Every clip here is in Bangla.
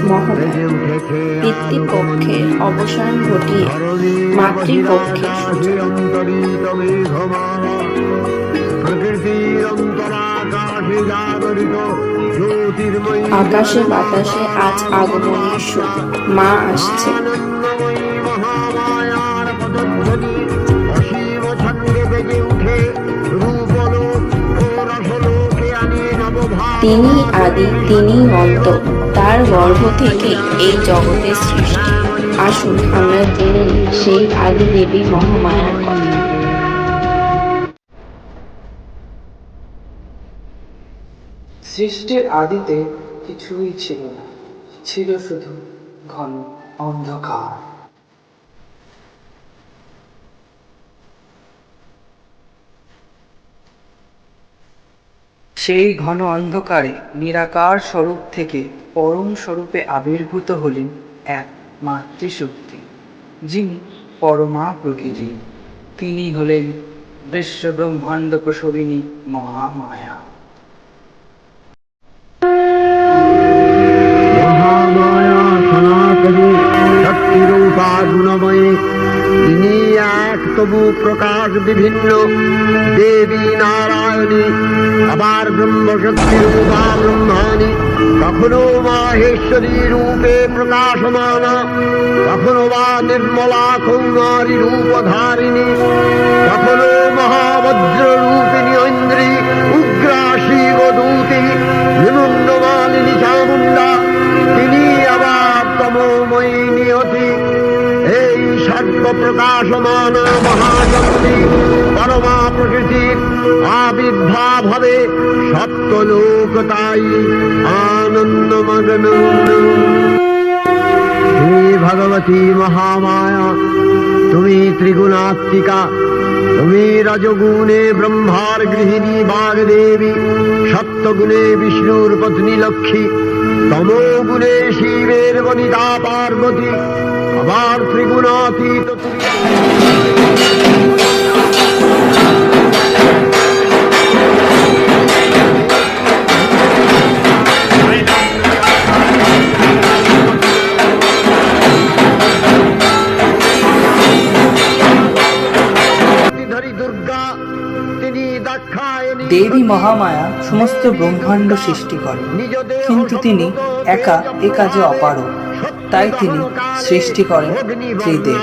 মহোদয় পিতৃপক্ষের অবসান ঘটিয়ে মাতৃপক্ষের সূচনা। আকাশে বাতাসে আজ আগমনের সুর, মা আসছে। তিনি আদি, তিনি অন্ত, তার গর্ভ থেকে এই জগতের সৃষ্টি। আসুন আমরা জেনে নিই সেই আদি দেবী মহামায়ার কথা। সৃষ্টির আদিতে কিছুই ছিল না, ছিল শুধু ঘন অন্ধকার। সেই ঘন অন্ধকারে নিরাকার স্বরূপ থেকে পরম স্বরূপে আবির্ভূত হলেন এক মাতৃশক্তি, যিনি পরমা প্রকৃতি। তিনি হলেন বিশ্ব ব্রহ্মাণ্ড প্রসবিনী মহামায়া। শক্তিরূপা গুণময়ী তিনি এক, তবু প্রকাশ বিভিন্ন। দেবী নারায়ণী, আবার ব্রহ্মশক্তি রূপা ব্রহ্মাণী, কখনো মাহেশ্বরী রূপে প্রকাশমানা, কখনো বা নির্মলা কৌমারী রূপধারিণী, কখনো মহাবজ্র রূপিণী ঐন্দ্রী, উগ্রা শিবদূতি, নিমগ্নমালিনী চামুণ্ডা, তিনি আবার তমোময়ী নিয়তি। এই সর্ব প্রকাশমান মহাশক্তি পরমা প্রকৃতির আবির্ভাব হবে সপ্তলোক, তাই আনন্দমগ্ন। হে ভগবতী মহামায়া, তুমি ত্রিগুণাত্মিকা, তুমি রজগুণে ব্রহ্মার গৃহিণী বাগদেবী, সপ্তগুণে বিষ্ণুর পত্নী লক্ষ্মী, তমোগুণে শিবের বনিতা পার্বতী, আবার ত্রিগুণাতীত দেবী মহামায়া সমস্ত ব্রহ্মাণ্ড সৃষ্টি করেন, কিন্তু তিনি একা এ কাজে অপারগ। তাই তিনি সৃষ্টি করেন ত্রিদেব।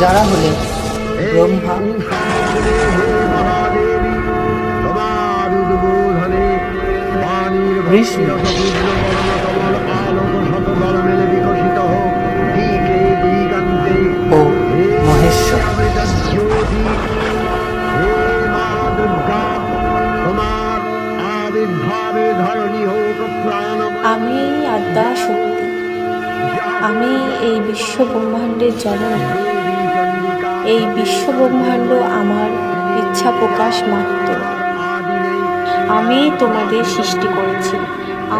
যারা হলেন ব্রহ্মা, বিষ্ণু, ও মহেশ্বর। আমি আদ্যা শক্তি, আমি এই বিশ্ব ব্রহ্মাণ্ডের জননী। এই বিশ্ব ব্রহ্মাণ্ড আমার ইচ্ছা প্রকাশ মাত্র। আমি তোমাদের সৃষ্টি করেছি,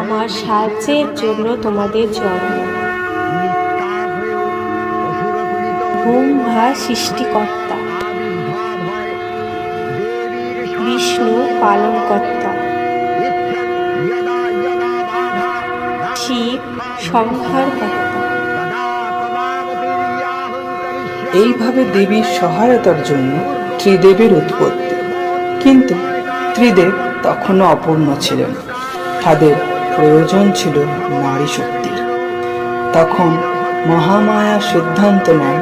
আমার সাহায্যের জন্য তোমাদের জন্ম। ব্রহ্মা সৃষ্টিকর্তা, বিষ্ণু পালনকর্তা, শিব সংহারকর্তা। এইভাবে দেবীর সহায়তার জন্য ত্রিদেবের উৎপত্তি। কিন্তু ত্রিদেব তখনও অপূর্ণ ছিলেন, তাদের প্রয়োজন ছিল নারী শক্তির। তখন মহামায়া সিদ্ধান্ত নেন,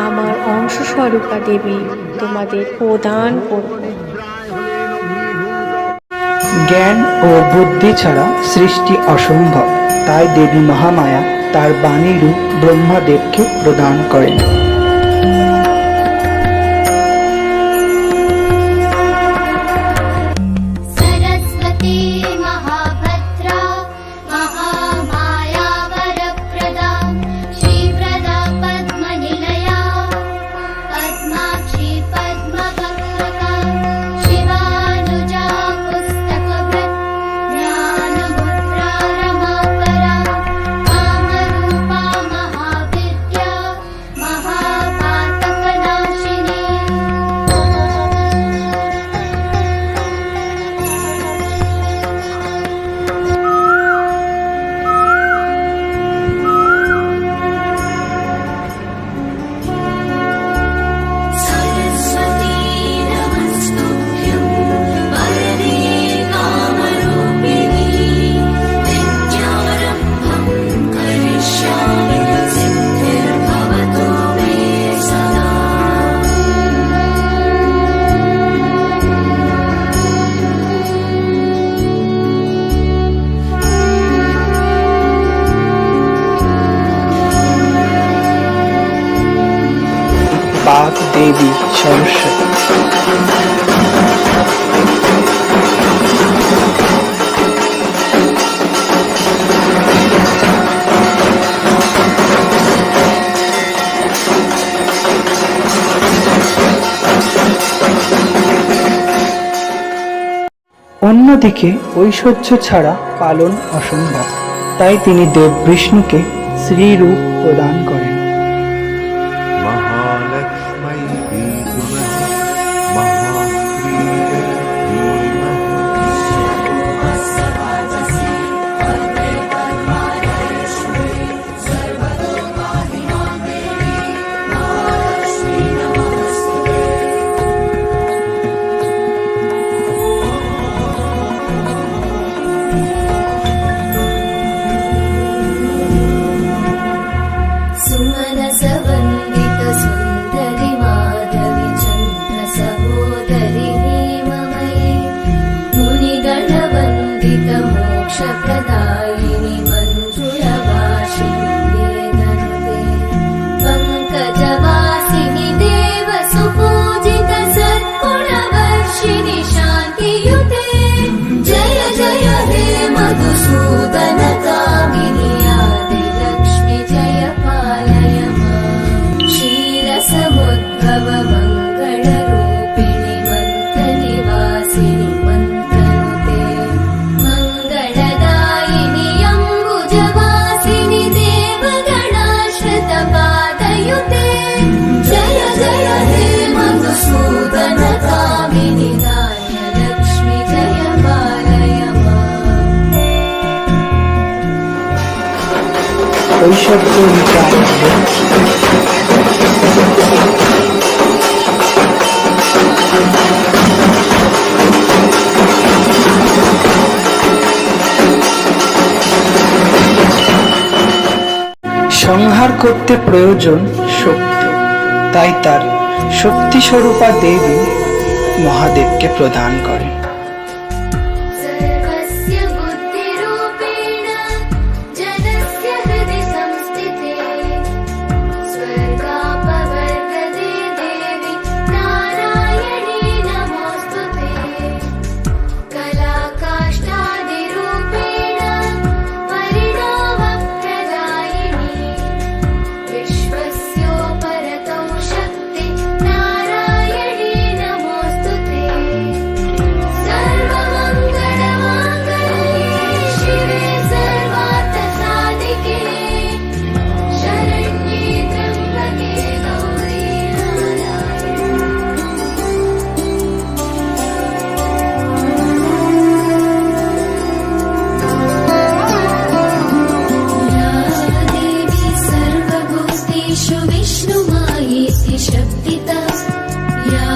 আমার অংশস্বরূপা দেবী তোমাদের প্রদান করব। জ্ঞান ও বুদ্ধি ছাড়া সৃষ্টি অসম্ভব। তাই দেবী মহামায়া তার বাণী রূপ ব্রহ্মাদেবকে প্রদান করেন। Maha দেবী সরস্বতী। অন্যদিকে ঐশ্বর্য ছাড়া পালন অসম্ভব, তাই তিনি দেব বিষ্ণুকে শ্রীরূপ প্রদান করেন। महालक्ष्मै विद्महे महाश्रीयै धीमहि। सुमनसवन्दित सुन्दरि माधवि चन्द्र सहोदरि हेममयि मुनिगणवन्दित मोक्षप्रदायिनि मञ्जुलवासिनि वेदनुते पङ्कजवासिनि देव सुपूजित सद्गुणवर्षिणि शान्तियुते जय जय हे मधुसूदन कामिनि आदिलक्ष्मि जय पालय माम् क्षीरसमुद्भव मङ्गलरूपिणि मन्त्रनिवासिनि मन्त्रनुते मङ्गलदायिनि अम्बुजवासिनि देवगणाश्रितपादयुते जय जय हे मधुसूदन कामिनि दानलक्ष्मि जय पालय माम् ঐশ্বর্য নিতাই সংহার করতে প্রয়োজন শক্তি, তাই তার শক্তিস্বরূপা দেবী মহাদেবকে প্রদান করেন। सर्वस्य बुद्धिरूपेण जनस्य हृदि संस्थिते स्वर्गापवर्गदे देवि नारायणी नमोऽस्तुते कलाकाष्ठादिरूपेण परिणामप्रदायिनी विश्वस्योपरतौ शक्ति नारायणी नमोऽस्तुते सर्वमङ्गलमाङ्गल्ये शिवे सर्वार्थसाधिके शरण्ये त्र्यम्बके गौरी या देवी सर्वभूतेषु विष्णुमायेति शक्तिता या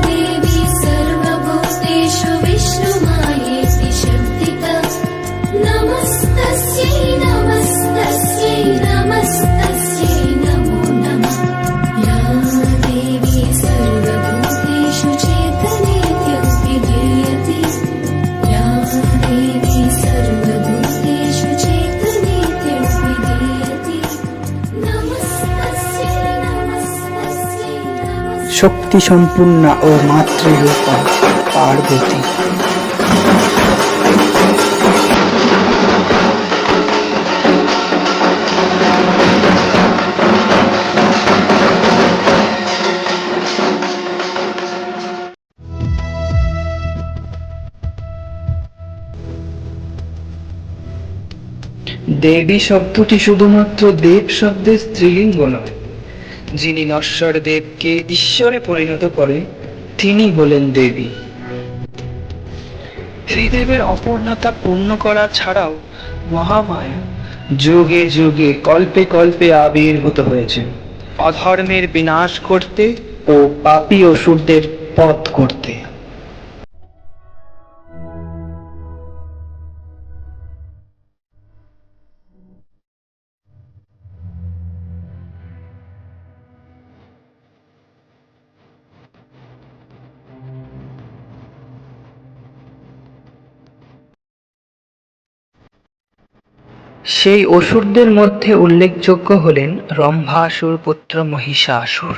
देवी सर्वभूतेषु विष्णुमायेति शक्तिता नमस्तस्यै नमस्तस्यै नमस्तस्यै नमो नमः या देवी सर्वभूतेषु चेतनेत्यभिधीयते या देवी सर्वभूतेषु चेतनेत्यभिधीयते नमस्तस्यै नमस्तस्यै नमस्तस्यै শক্তি সম্পূর্ণা ও মাতৃরূপা পার্বতী। দেবী শব্দটি শুধুমাত্র দেব শব্দের স্ত্রীলিঙ্গ নয়, যিনি নশ্বর দেবকে ঈশ্বরে পরিণত করেন তিনি হলেন দেবী। শ্রীদেবের অপূর্ণতা পূর্ণ করা ছাড়াও মহামায়া যুগে যুগে কল্পে কল্পে আবির্ভূত হয়েছেন অধর্মের বিনাশ করতে ও পাপী অসুরদের বধ করতে। সেই অসুরদের মধ্যে উল্লেখযোগ্য হলেন রম্ভাসুর পুত্র মহিষাসুর।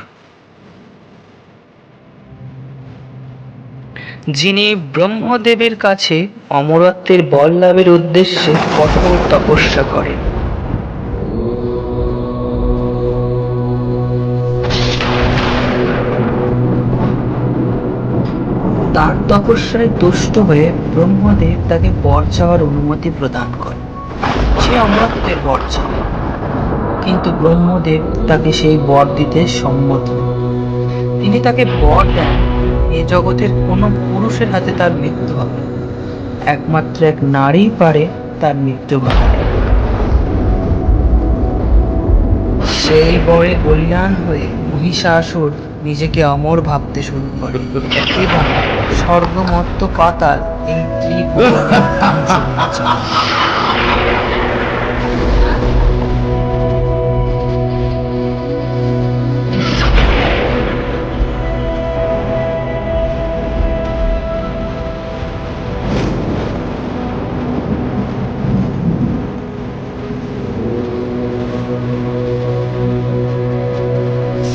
যিনি ব্রহ্মদেবের কাছে অমরত্বের বল লাভের উদ্দেশ্যে কঠোর তপস্যা করেন। তার তপস্যায় তুষ্ট হয়ে ব্রহ্মদেব তাকে বর চাওয়ার অনুমতি প্রদান করেন। সে অমরত্বের বর চায়, কিন্তু ব্রহ্মদেব তাকে সেই বর দিতে সম্মত নন। তিনি তাকে বর দেন, এ জগতের কোনো পুরুষের হাতে তার মৃত্যু হবে না। একমাত্র এক নারী পারে তার মৃত্যু ঘটাতে। সেই বরে বলিয়ান হয়ে মহিষাসুর নিজেকে অমর ভাবতে শুরু করে এবং স্বর্গ মর্ত্য পাতাল এই ত্রিভুবনের ধ্বংস করতে চায়।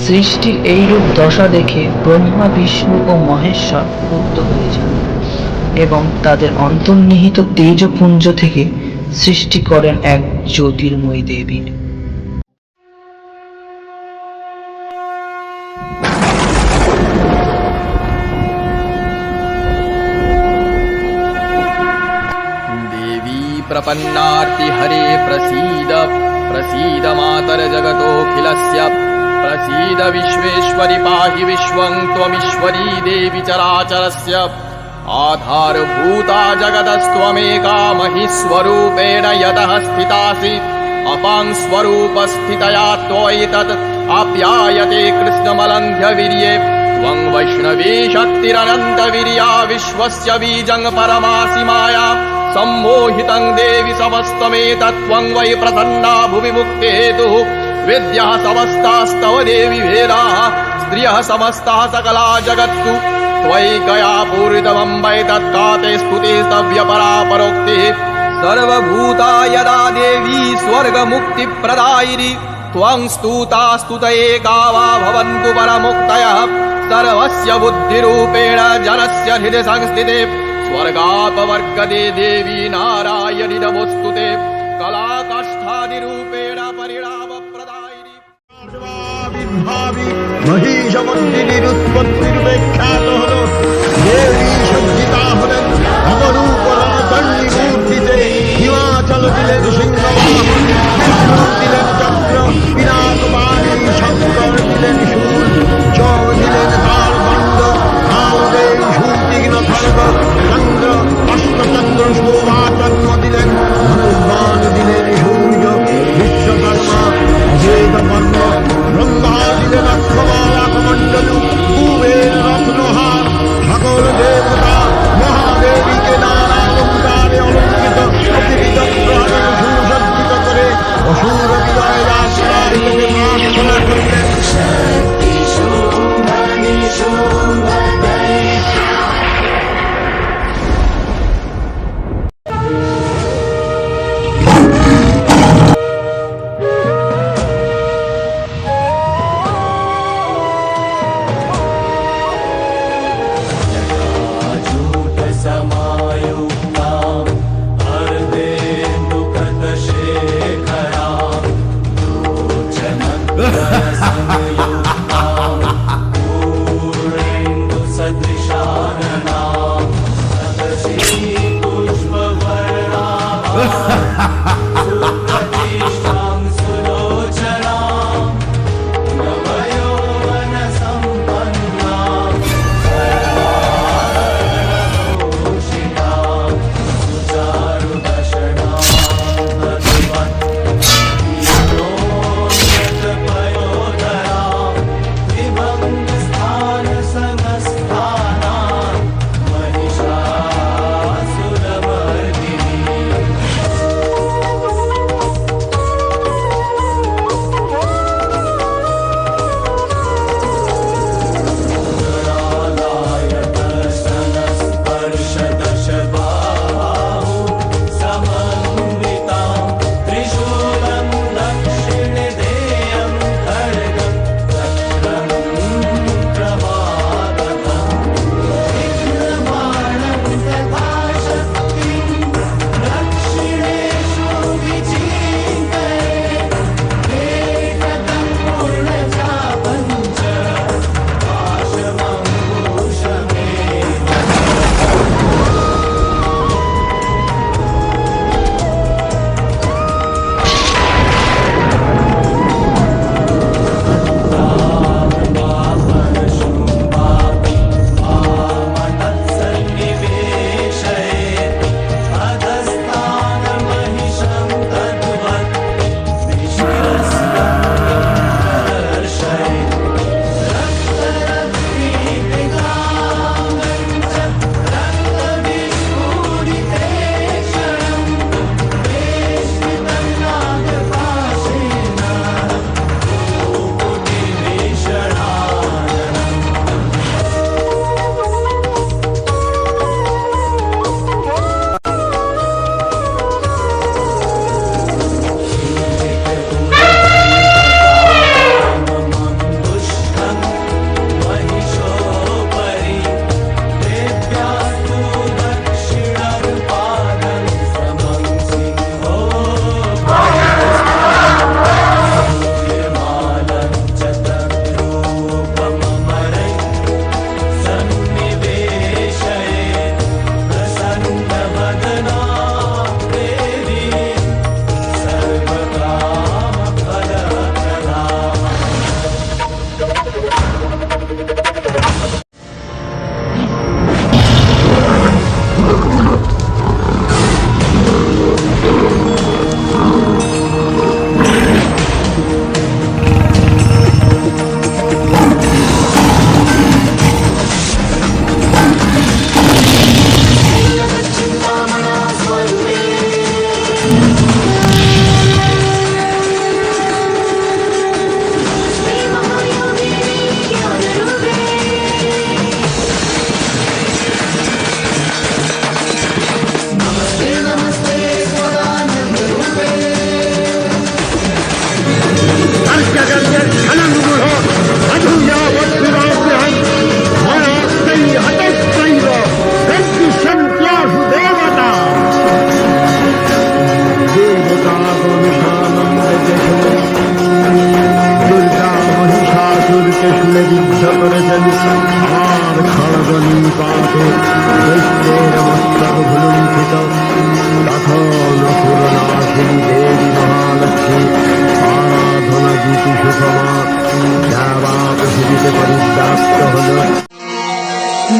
সৃষ্টির এইরূপ দশা দেখে ব্রহ্মা, বিষ্ণু ও মহেশ্বর ক্রুদ্ধ হয়ে যান এবং তাদের অন্তর্নিহিত তেজপুঞ্জ থেকে সৃষ্টি করেন এক জ্যোতির্ময়ী দেবীর। देवी प्रपन्नार्ति हरे प्रसीद प्रसीद मातर जगतोऽखिलस्य प्रसीद विश्वेश्वरि पाहि विश्वं त्वमीश्वरी देवी चराचरस्य आधारभूता जगतस्त्वमेका महिस्वरूपेण यतः स्थितासि अपां स्वरूपस्थितया त्वयितत् आप्यायते कृष्णमलन्ध्यवीर्ये त्वं वैष्णवी शक्तिरनन्तवीर्या विश्वस्य बीजं परमासि माया सम्मोहितं देवि समस्तमेतत्त्वं वै प्रसन्ना भुवि मुक्तिहेतुः विद्याः समस्तास्तव देवि भेदाः स्त्रियः समस्ताः सकला जगत्तु त्वयि गया पूरितमम्बै तत्काते स्तुतिस्तव्यपरा परोक्तिः सर्वभूता यदा देवी स्वर्गमुक्तिप्रदायिनी त्वं स्तुता स्तुतये गावा भवन्तु परमुक्तयः सर्वस्य बुद्धिरूपेण जनस्य हृदि संस्थिते स्वर्गापवर्गदे देवी नारायणि नमोस्तुते कलाकाष्ठादिरूपेण परिणामप्रदायिनी भावी महिषमन्दिरुत्पत्तिर्व्याख्यात हलो देवी सज्जिता हलेन अमरूप रमचण्डी मूर्तिते हिमाचल दिलेन सिंहवाहन विष्णु दिलेन चक्र पिनाकपाणि शंकर दिलेन शूल चौर दिलेन तालदंड कालदेव शूलतीक्ष्ण खड्ग चंद्र अष्टचंद्र शोभा जन्म दिलेन धनुर्बाण दिलेन सूर्य विश्वकर्मा अभेद वर्ण ब्रह्मा दिलेन अक्षमाला कमंडलु कुबेर रत्नहार सकल देव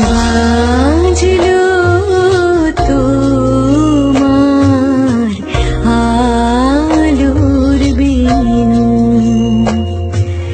বাজলো